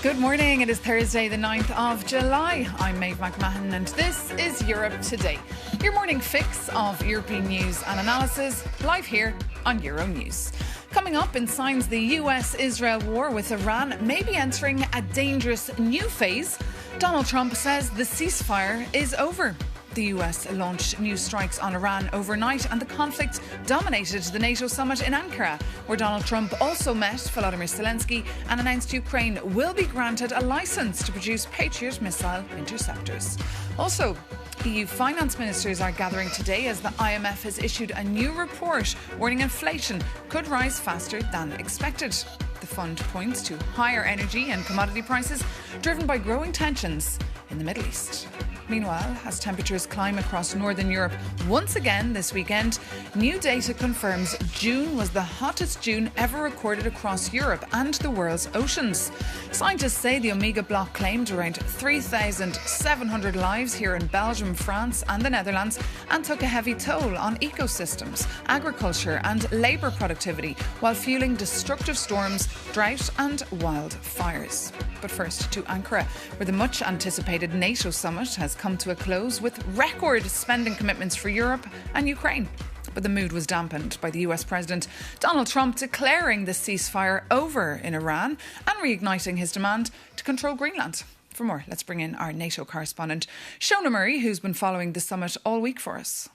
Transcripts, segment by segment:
Good morning. It is Thursday, the 9th of July. I'm Maeve McMahon and this is Europe Today. Your morning fix of European news and analysis, live here on Euronews. Coming up in signs, the US-Israel war with Iran may be entering a dangerous new phase. Donald Trump says the ceasefire is over. The US launched new strikes on Iran overnight and the conflict dominated the NATO summit in Ankara, where Donald Trump also met Volodymyr Zelensky and announced Ukraine will be granted a licence to produce Patriot missile interceptors. Also, EU finance ministers are gathering today as the IMF has issued a new report warning inflation could rise faster than expected. The fund points to higher energy and commodity prices driven by growing tensions in the Middle East. Meanwhile, as temperatures climb across northern Europe once again this weekend, new data confirms June was the hottest June ever recorded across Europe and the world's oceans. Scientists say the Omega block claimed around 3,700 lives here in Belgium, France and the Netherlands and took a heavy toll on ecosystems, agriculture and labour productivity while fueling destructive storms, drought and wildfires. But first to Ankara, where the much anticipated NATO summit has come to a close with record spending commitments for Europe and Ukraine. But the mood was dampened by the US President Donald Trump declaring the ceasefire over in Iran and reigniting his demand to control Greenland. For more, let's bring in our NATO correspondent, Shona Murray, who's been following the summit all week for us.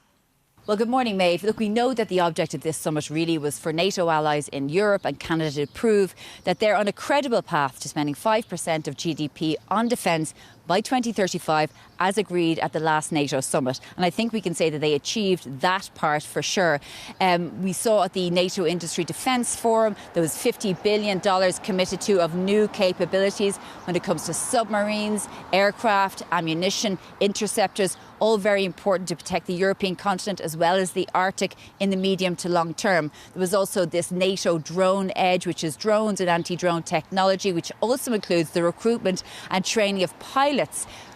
Well, good morning, Maeve. Look, we know that the object of this summit really was for NATO allies in Europe and Canada to prove that they're on a credible path to spending 5% of GDP on defence by 2035, as agreed at the last NATO summit. And I think we can say that they achieved that part for sure. We saw at the NATO Industry Defence Forum, there was $50 billion committed to of new capabilities when it comes to submarines, aircraft, ammunition, interceptors, all very important to protect the European continent as well as the Arctic in the medium to long term. There was also this NATO drone edge, which is drones and anti-drone technology, which also includes the recruitment and training of pilots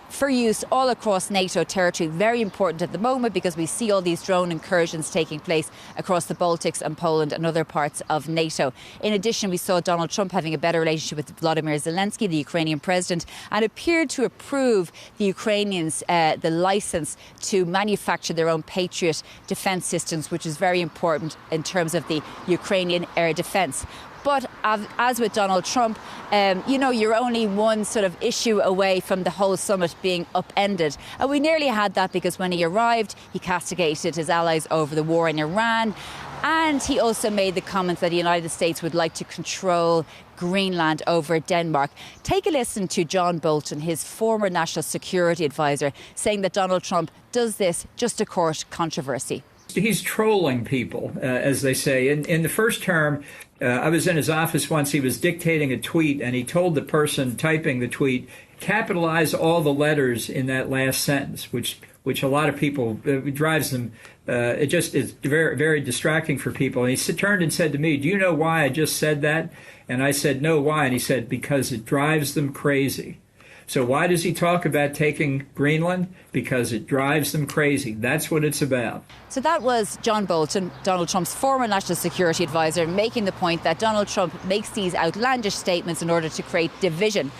for use all across NATO territory. Very important at the moment because we see all these drone incursions taking place across the Baltics and Poland and other parts of NATO. In addition, we saw Donald Trump having a better relationship with Volodymyr Zelensky, the Ukrainian president, and appeared to approve the Ukrainians the licence to manufacture their own Patriot defence systems, which is very important in terms of the Ukrainian air defence. But as with Donald Trump, you're only one sort of issue away from the whole summit being upended. And we nearly had that because when he arrived, he castigated his allies over the war in Iran. And he also made the comment that the United States would like to control Greenland over Denmark. Take a listen to John Bolton, his former national security advisor, saying that Donald Trump does this just to court controversy. He's trolling people, as they say. In the first term, I was in his office once. He was dictating a tweet, and he told the person typing the tweet, capitalize all the letters in that last sentence, which a lot of people, drives them. It just is very, very distracting for people. And he turned and said to me, do you know why I just said that? And I said, no, why? And he said, because it drives them crazy. So why does he talk about taking Greenland? Because it drives them crazy. That's what it's about. So that was John Bolton, Donald Trump's former national security advisor, making the point that Donald Trump makes these outlandish statements in order to create division.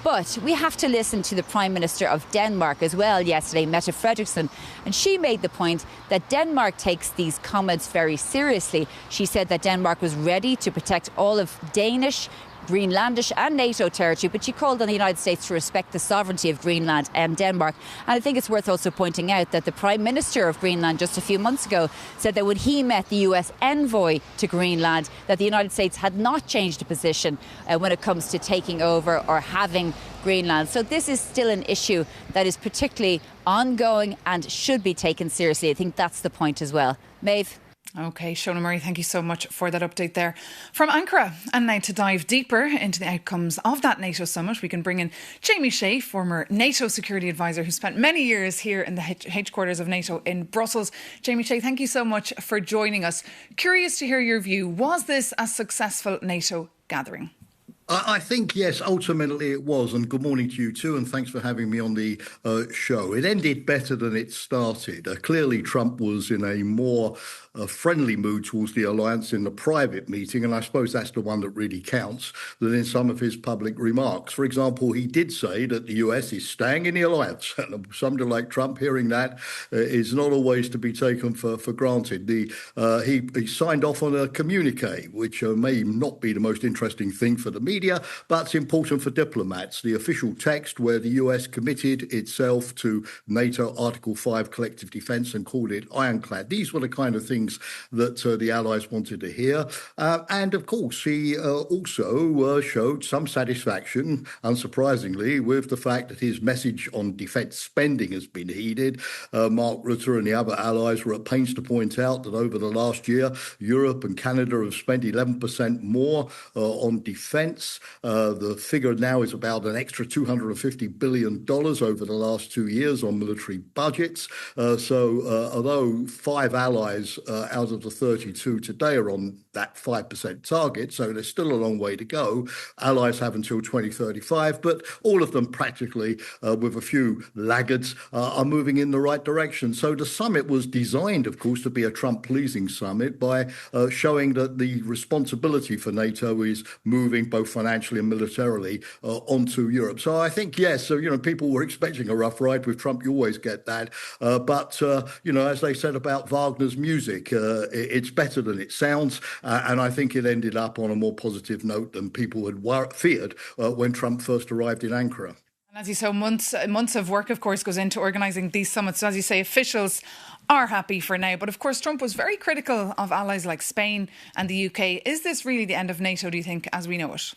But we have to listen to the Prime Minister of Denmark as well yesterday, Mette Frederiksen, and she made the point that Denmark takes these comments very seriously. She said that Denmark was ready to protect all of Danish, Greenlandish and NATO territory, but she called on the United States to respect the sovereignty of Greenland and Denmark. And I think it's worth also pointing out that the Prime Minister of Greenland just a few months ago said that when he met the US envoy to Greenland, that the United States had not changed a position when it comes to taking over or having Greenland. So this is still an issue that is particularly ongoing and should be taken seriously. I think that's the point as well. Maeve? OK, Shona Murray, thank you so much for that update there from Ankara. And now to dive deeper into the outcomes of that NATO summit, we can bring in Jamie Shea, former NATO security advisor who spent many years here in the headquarters of NATO in Brussels. Jamie Shea, thank you so much for joining us. Curious to hear your view. Was this a successful NATO gathering? I think, yes, ultimately it was. And good morning to you too. And thanks for having me on the show. It ended better than it started. Clearly, Trump was in a more friendly mood towards the alliance in the private meeting. And I suppose that's the one that really counts, than in some of his public remarks. For example, he did say that the US is staying in the alliance. And somebody like Trump hearing that is not always to be taken for granted. He signed off on a communique, which may not be the most interesting thing for the media, but it's important for diplomats. The official text where the US committed itself to NATO Article 5 collective defence and called it ironclad. These were the kind of things that the Allies wanted to hear. And of course, he also showed some satisfaction, unsurprisingly, with the fact that his message on defence spending has been heeded. Mark Rutte and the other allies were at pains to point out that over the last year, Europe and Canada have spent 11% more on defence. The figure now is about an extra $250 billion over the last 2 years on military budgets. So although 5 allies out of the 32 today are on that 5% target, so there's still a long way to go. Allies have until 2035, but all of them practically, with a few laggards, are moving in the right direction. So the summit was designed, of course, to be a Trump-pleasing summit by showing that the responsibility for NATO is moving both financially and militarily onto Europe. So I think, yes, so, people were expecting a rough ride with Trump. You always get that. But as they said about Wagner's music, it's better than it sounds. And I think it ended up on a more positive note than people had feared when Trump first arrived in Ankara. And as you say, months of work, of course, goes into organising these summits. So as you say, officials are happy for now. But of course, Trump was very critical of allies like Spain and the UK. Is this really the end of NATO, do you think, as we know it?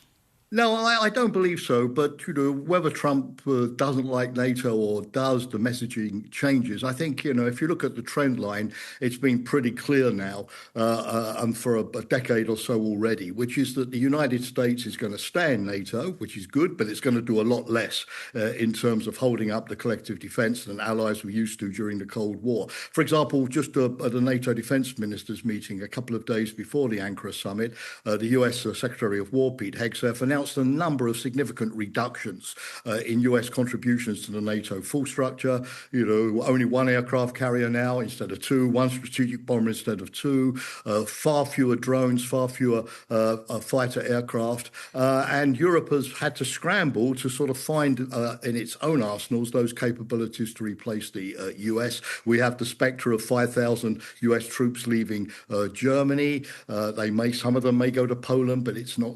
No, I don't believe so. But, whether Trump doesn't like NATO or does, the messaging changes. I think, if you look at the trend line, it's been pretty clear now and for a decade or so already, which is that the United States is going to stay in NATO, which is good, but it's going to do a lot less in terms of holding up the collective defence than allies were used to during the Cold War. For example, just at the NATO defence ministers meeting a couple of days before the Ankara summit, the US Secretary of War, Pete Hegseth, announced a number of significant reductions in US contributions to the NATO full structure. Only 1 aircraft carrier now instead of 2, 1 strategic bomber instead of 2, far fewer drones, far fewer fighter aircraft. And Europe has had to scramble to sort of find in its own arsenals those capabilities to replace the US. We have the spectre of 5,000 US troops leaving Germany. Some of them may go to Poland, but it's not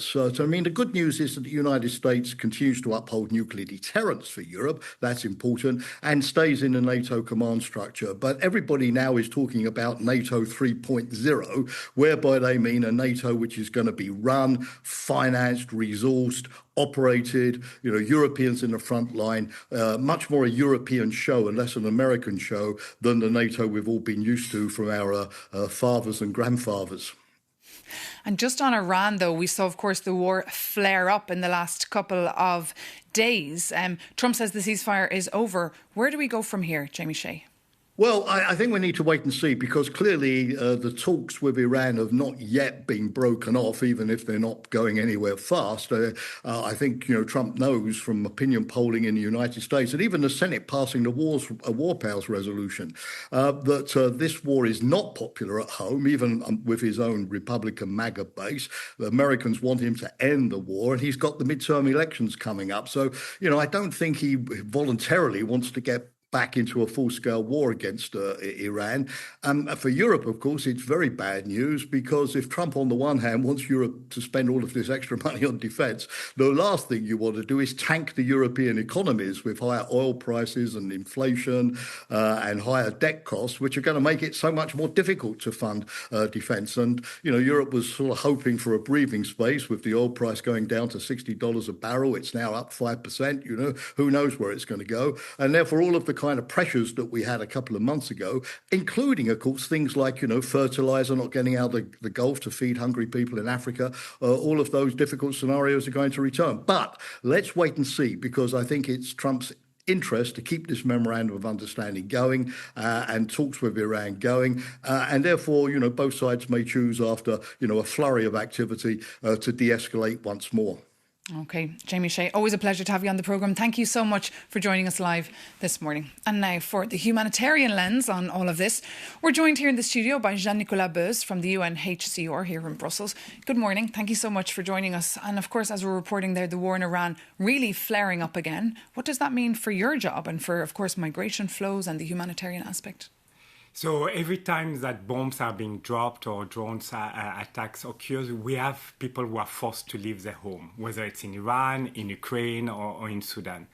certain. The good news is that the United States continues to uphold nuclear deterrence for Europe. That's important, and stays in the NATO command structure. But everybody now is talking about NATO 3.0, whereby they mean a NATO which is going to be run, financed, resourced, operated, Europeans in the front line, much more a European show and less an American show than the NATO we've all been used to from our fathers and grandfathers. And just on Iran, though, we saw, of course, the war flare up in the last couple of days. Trump says the ceasefire is over. Where do we go from here, Jamie Shea? Well, I think we need to wait and see, because clearly the talks with Iran have not yet been broken off, even if they're not going anywhere fast. I think, Trump knows from opinion polling in the United States and even the Senate passing the War Powers resolution that this war is not popular at home, even with his own Republican MAGA base. The Americans want him to end the war, and he's got the midterm elections coming up. So, I don't think he voluntarily wants to get back into a full-scale war against Iran. For Europe, of course, it's very bad news, because if Trump, on the one hand, wants Europe to spend all of this extra money on defence, the last thing you want to do is tank the European economies with higher oil prices and inflation and higher debt costs, which are going to make it so much more difficult to fund defence. And, Europe was sort of hoping for a breathing space with the oil price going down to $60 a barrel. It's now up 5%. Who knows where it's going to go. And therefore, all of the kind of pressures that we had a couple of months ago, including, of course, things like, fertilizer not getting out of the Gulf to feed hungry people in Africa, all of those difficult scenarios are going to return. But let's wait and see, because I think it's Trump's interest to keep this memorandum of understanding going and talks with Iran going. And therefore, both sides may choose after, a flurry of activity to de-escalate once more. OK, Jamie Shea, always a pleasure to have you on the programme. Thank you so much for joining us live this morning. And now for the humanitarian lens on all of this, we're joined here in the studio by Jean-Nicolas Beuz from the UNHCR here in Brussels. Good morning. Thank you so much for joining us. And of course, as we're reporting there, the war in Iran really flaring up again. What does that mean for your job and for, of course, migration flows and the humanitarian aspect? So every time that bombs are being dropped or drones attacks occurs, we have people who are forced to leave their home, whether it's in Iran, in Ukraine, or in Sudan.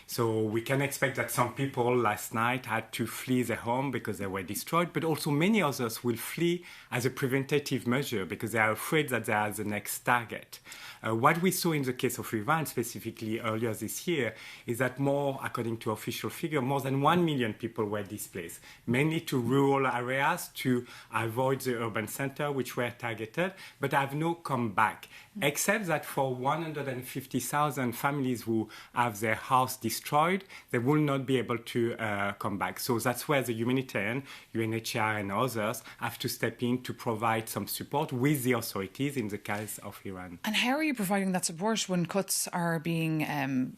So we can expect that some people last night had to flee their home because they were destroyed, but also many others will flee as a preventative measure because they are afraid that they are the next target. What we saw in the case of Iran, specifically earlier this year, is that according to official figure, more than 1 million people were displaced, mainly to rural areas to avoid the urban center, which were targeted, but have no come back, except that for 150,000 families who have their house destroyed, they will not be able to come back. So that's where the Humanitarian, UNHCR and others have to step in to provide some support with the authorities in the case of Iran. And how are you providing that support when cuts are being,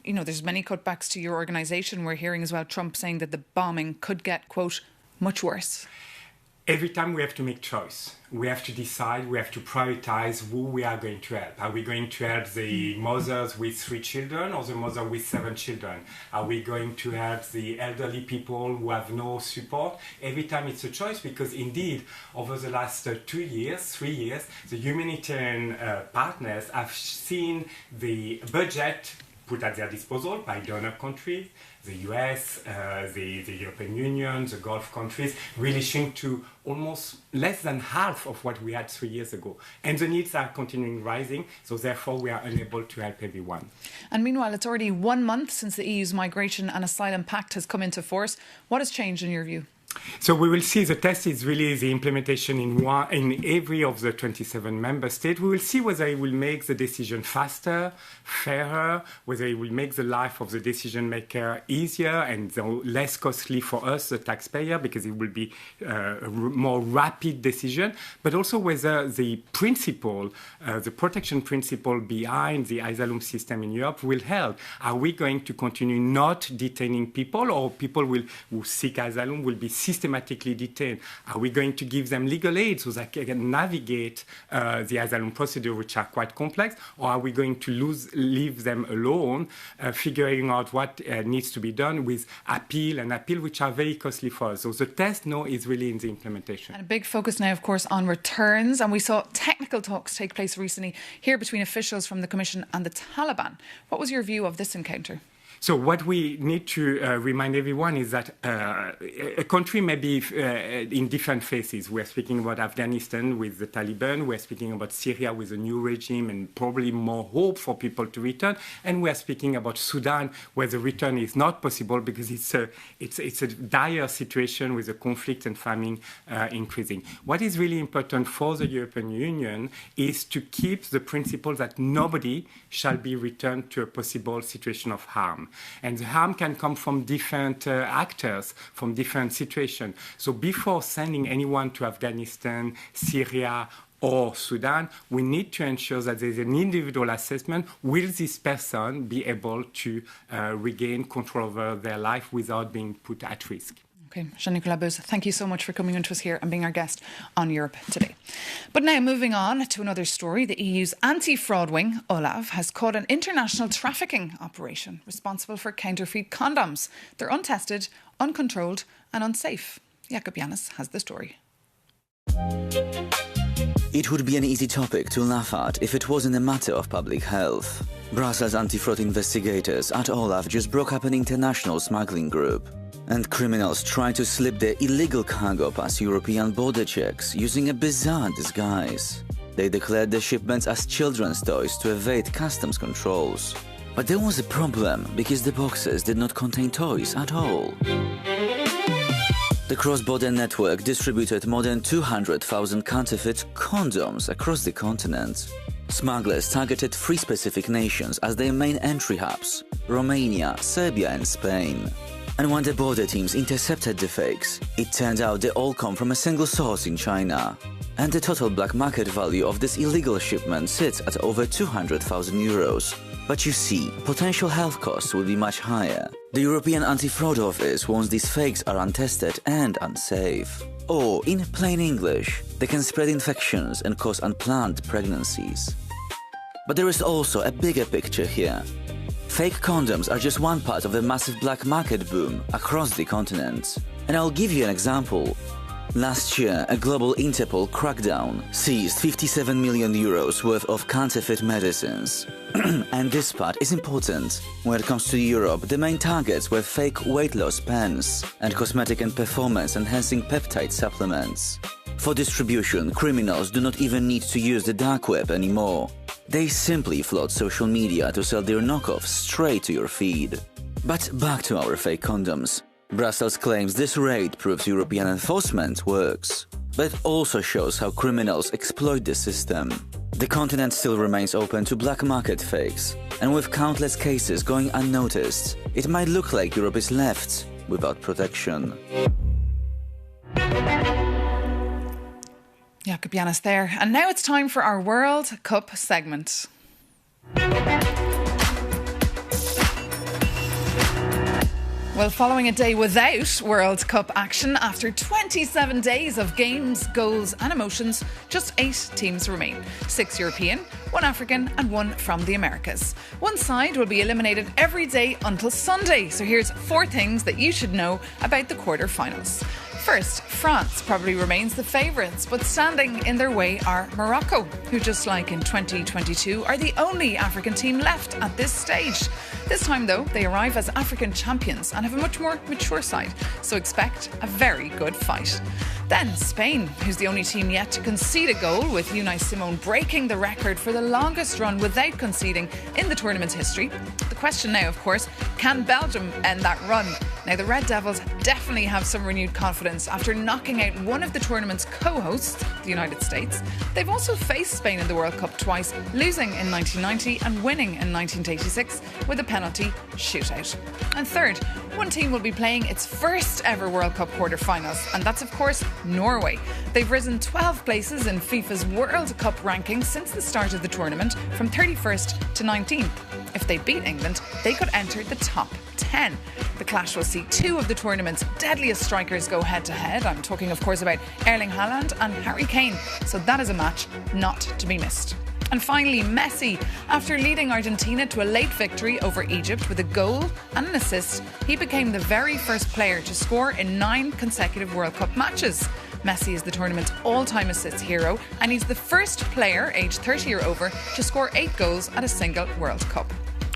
there's many cutbacks to your organisation? We're hearing as well Trump saying that the bombing could get, quote, much worse. Every time we have to make choice. We have to decide, we have to prioritize who we are going to help. Are we going to help the mothers with 3 children or the mother with 7 children? Are we going to help the elderly people who have no support? Every time it's a choice because indeed, over the last 3 years, the humanitarian partners have seen the budget put at their disposal by donor countries, the US, the European Union, the Gulf countries, really shrink to almost less than half of what we had 3 years ago. And the needs are continuing rising, so therefore we are unable to help everyone. And meanwhile, it's already 1 month since the EU's Migration and Asylum Pact has come into force. What has changed in your view? So we will see the test is really the implementation in every of the 27 member states. We will see whether it will make the decision faster, fairer, whether it will make the life of the decision maker easier and less costly for us, the taxpayer, because it will be a more rapid decision, but also whether the principle, the protection principle behind the asylum system in Europe will help. Are we going to continue not detaining people, or people who seek asylum will be systematically detained? Are we going to give them legal aid so they can navigate the asylum procedure, which are quite complex, or are we going to leave them alone, figuring out what needs to be done with appeal, which are very costly for us? So the test now is really in the implementation. And a big focus now, of course, on returns. And we saw technical talks take place recently here between officials from the Commission and the Taliban. What was your view of this encounter? So what we need to remind everyone is that a country may be in different phases. We're speaking about Afghanistan with the Taliban. We're speaking about Syria with a new regime and probably more hope for people to return. And we're speaking about Sudan, where the return is not possible because it's a dire situation with the conflict and famine increasing. What is really important for the European Union is to keep the principle that nobody shall be returned to a possible situation of harm. And the harm can come from different actors, from different situations. So before sending anyone to Afghanistan, Syria, or Sudan, we need to ensure that there's an individual assessment. Will this person be able to regain control over their life without being put at risk? OK, Jean-Nicolas Beuz, thank you so much for coming into us here and being our guest on Europe Today. But now moving on to another story, the EU's anti-fraud wing, OLAF, has caught an international trafficking operation responsible for counterfeit condoms. They're untested, uncontrolled and unsafe. Jakob Janis has the story. It would be an easy topic to laugh at if it wasn't a matter of public health. Brussels anti-fraud investigators at OLAF just broke up an international smuggling group. And criminals try to slip their illegal cargo past European border checks using a bizarre disguise. They declared the shipments as children's toys to evade customs controls. But there was a problem because the boxes did not contain toys at all. The cross-border network distributed more than 200,000 counterfeit condoms across the continent. Smugglers targeted 3 specific nations as their main entry hubs: Romania, Serbia and Spain. And when the border teams intercepted the fakes, it turned out they all come from a single source in China. And the total black market value of this illegal shipment sits at over 200,000 euros. But you see, potential health costs will be much higher. The European Anti-Fraud Office warns these fakes are untested and unsafe. Or, in plain English, they can spread infections and cause unplanned pregnancies. But there is also a bigger picture here. Fake condoms are just one part of the massive black market boom across the continent. And I'll give you an example. Last year, a global Interpol crackdown seized 57 million euros worth of counterfeit medicines. And this part is important. When it comes to Europe, the main targets were fake weight loss pens and cosmetic and performance-enhancing peptide supplements. For distribution, criminals do not even need to use the dark web anymore. They simply flood social media to sell their knockoffs straight to your feed. But back to our fake condoms. Brussels claims this raid proves European enforcement works, but it also shows how criminals exploit the system. The continent still remains open to black market fakes, and with countless cases going unnoticed, it might look like Europe is left without protection. Jakob Janis there. And now it's time for our World Cup segment. Well, following a day without World Cup action, after 27 days of games, goals and emotions, just 8 teams remain. 6 European, 1 African and 1 from the Americas. One side will be eliminated every day until Sunday. So here's 4 things that you should know about the quarter-finals. First, France probably remains the favourites, but standing in their way are Morocco, who just like in 2022 are the only African team left at this stage. This time though, they arrive as African champions and have a much more mature side, so expect a very good fight. Then Spain, who's the only team yet to concede a goal, with Unai Simon breaking the record for the longest run without conceding in the tournament's history. The question now, of course, can Belgium end that run? Now, the Red Devils definitely have some renewed confidence after knocking out one of the tournament's co-hosts, the United States. They've also faced Spain in the World Cup twice, losing in 1990 and winning in 1986 with a penalty shootout. And third, one team will be playing its first ever World Cup quarter-finals, and that's of course Norway. They've risen 12 places in FIFA's World Cup rankings since the start of the tournament, from 31st to 19th. If they beat England, they could enter the top 10. The clash will see 2 of the tournament's deadliest strikers go head-to-head. I'm talking, of course, about Erling Haaland and Harry Kane. So that is a match not to be missed. And finally, Messi. After leading Argentina to a late victory over Egypt with a goal and an assist, he became the very first player to score in 9 consecutive World Cup matches. Messi is the tournament's all-time assists hero, and he's the first player aged 30 or over to score 8 goals at a single World Cup.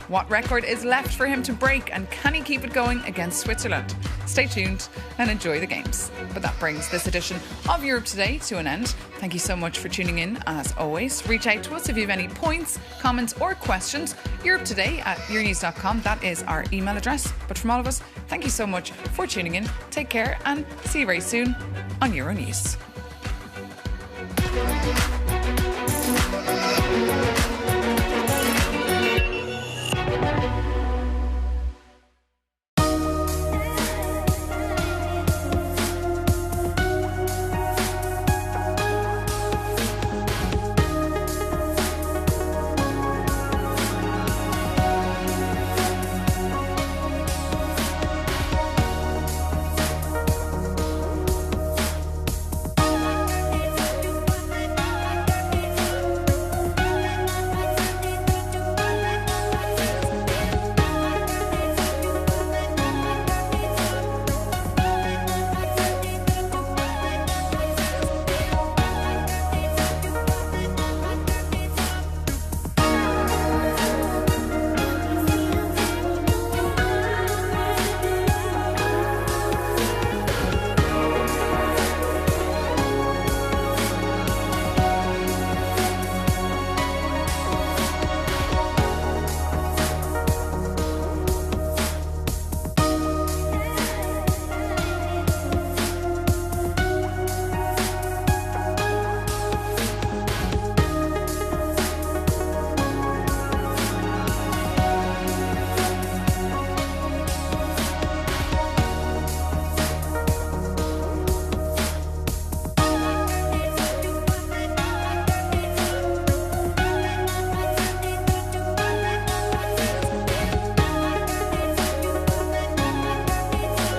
What record is left for him to break, and can he keep it going against Switzerland? Stay tuned and enjoy the games. But that brings this edition of Europe Today to an end. Thank you so much for tuning in. As always, reach out to us if you have any points, comments or questions. europetoday@euronews.com, that is our email address. But from all of us, thank you so much for tuning in. Take care and see you very soon on Euronews.